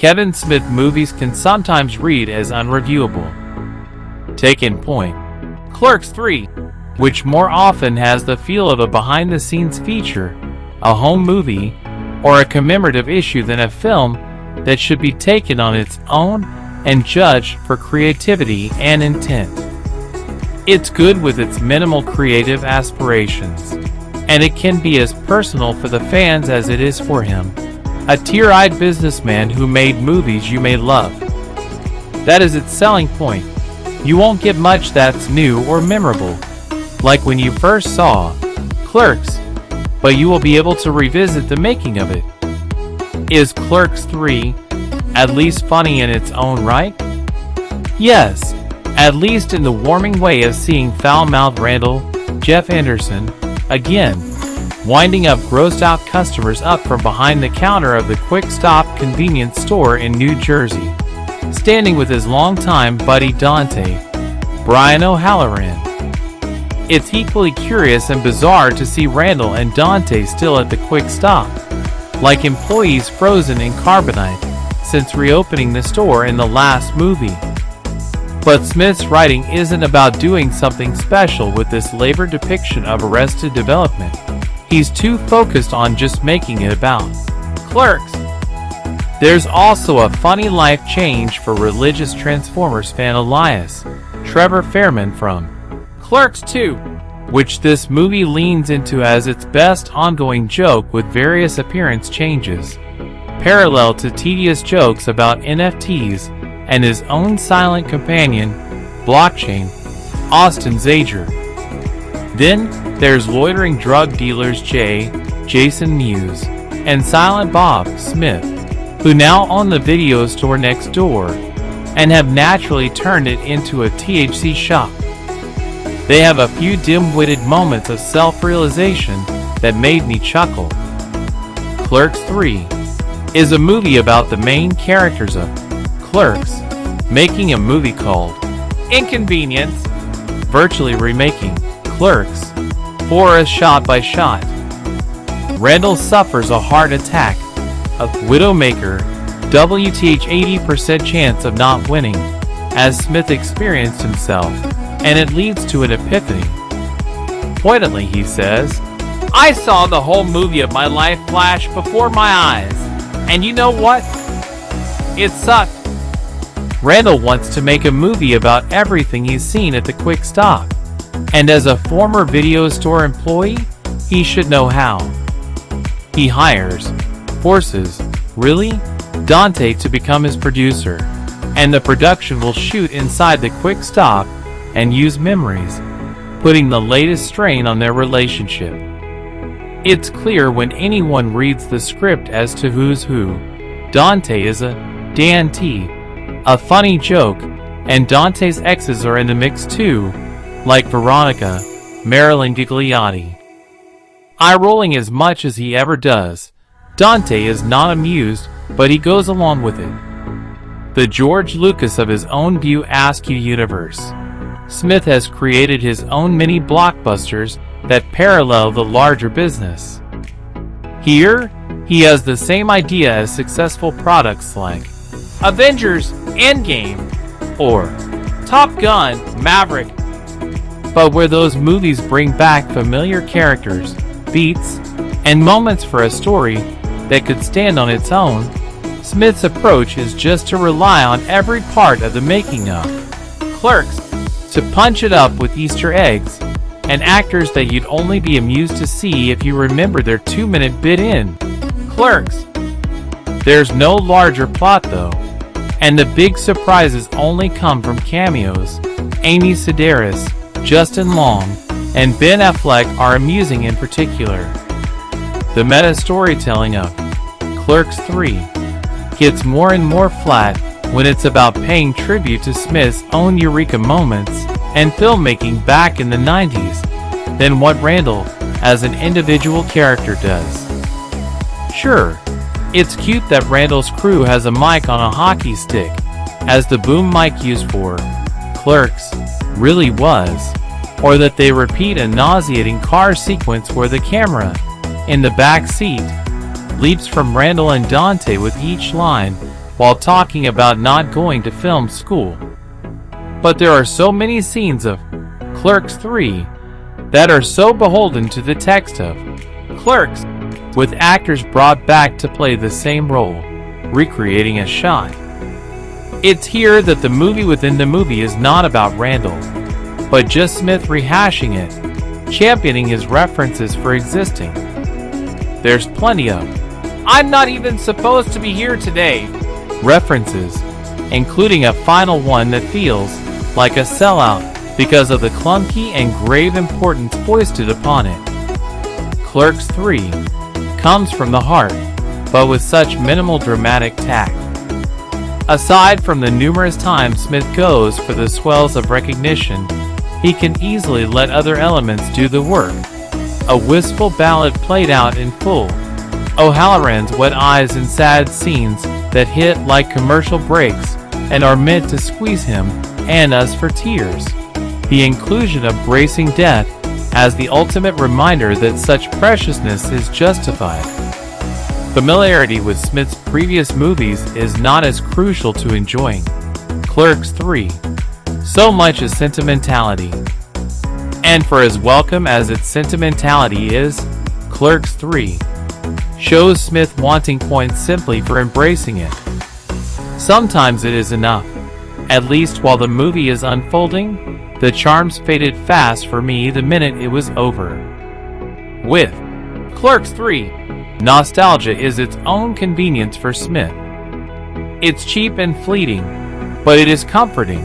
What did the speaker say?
Kevin Smith movies can sometimes read as unreviewable. Take in point, Clerks III, which more often has the feel of a behind-the-scenes feature, a home movie, or a commemorative issue than a film that should be taken on its own and judged for creativity and intent. It's good with its minimal creative aspirations, and it can be as personal for the fans as it is for him, a tear-eyed businessman who made movies you may love. That is its selling point. You won't get much that's new or memorable, like when you first saw Clerks, but you will be able to revisit the making of it. Is Clerks III at least funny in its own right? Yes, at least in the warming way of seeing foul-mouthed Randal, Jeff Anderson, again, winding up grossed-out customers up from behind the counter of the quick-stop convenience store in New Jersey, standing with his longtime buddy Dante, Brian O'Halloran. It's equally curious and bizarre to see Randal and Dante still at the quick stop, like employees frozen in carbonite since reopening the store in the last movie. But Smith's writing isn't about doing something special with this labored depiction of Arrested Development. He's too focused on just making it about Clerks. There's also a funny life change for religious Transformers fan Elias, Trevor Fehrman from Clerks II, which this movie leans into as its best ongoing joke with various appearance changes, parallel to tedious jokes about NFTs and his own silent companion, blockchain, Austin Zajur. Then there's loitering drug dealers Jason Mewes and Silent Bob Smith, who now own the video store next door and have naturally turned it into a THC shop. They have a few dim-witted moments of self-realization that made me chuckle. Clerks III is a movie about the main characters of Clerks making a movie called Inconvenience, virtually remaking Clerks for us shot by shot. Randal suffers a heart attack, a Widowmaker, WTH 80% chance of not winning, as Smith experienced himself, and it leads to an epiphany. Poignantly, he says, "I saw the whole movie of my life flash before my eyes, and you know what? It sucked." Randal wants to make a movie about everything he's seen at the quick stop, and as a former video store employee, he should know how. He forces, Dante to become his producer, and the production will shoot inside the quick stop and use memories, putting the latest strain on their relationship. It's clear when anyone reads the script as to who's who. Dante is a Dante, a funny joke, and Dante's exes are in the mix too, like Veronica, Marilyn Gigliotti. Eye-rolling as much as he ever does, Dante is not amused, but he goes along with it. The George Lucas of his own View Askewniverse, Smith has created his own mini blockbusters that parallel the larger business. Here, he has the same idea as successful products like Avengers Endgame or Top Gun Maverick, but where those movies bring back familiar characters, beats, and moments for a story that could stand on its own, Smith's approach is just to rely on every part of the making of Clerks to punch it up with Easter eggs and actors that you'd only be amused to see if you remember their 2-minute bit in Clerks. There's no larger plot though, and the big surprises only come from cameos. Amy Sedaris, Justin Long, and Ben Affleck are amusing in particular. The meta-storytelling of Clerks III gets more and more flat when it's about paying tribute to Smith's own eureka moments and filmmaking back in the 90s than what Randal, as an individual character, does. Sure, it's cute that Randal's crew has a mic on a hockey stick, as the boom mic used for Clerks really was, or that they repeat a nauseating car sequence where the camera, in the back seat, leaps from Randal and Dante with each line while talking about not going to film school. But there are so many scenes of Clerks III that are so beholden to the text of Clerks, with actors brought back to play the same role, recreating a shot. It's here that the movie within the movie is not about Randal, but just Smith rehashing it, championing his references for existing. There's plenty of "I'm not even supposed to be here today" references, including a final one that feels like a sellout because of the clunky and grave importance foisted upon it. Clerks III comes from the heart, but with such minimal dramatic tact. Aside from the numerous times Smith goes for the swells of recognition, he can easily let other elements do the work. A wistful ballad played out in full. O'Halloran's wet eyes in sad scenes that hit like commercial breaks and are meant to squeeze him and us for tears. The inclusion of bracing death as the ultimate reminder that such preciousness is justified. Familiarity with Smith's previous movies is not as crucial to enjoying Clerks III, so much as sentimentality. And for as welcome as its sentimentality is, Clerks III shows Smith wanting points simply for embracing it. Sometimes it is enough. At least while the movie is unfolding, the charms faded fast for me the minute it was over. With Clerks III, nostalgia is its own convenience for Smith. It's cheap and fleeting, but it is comforting.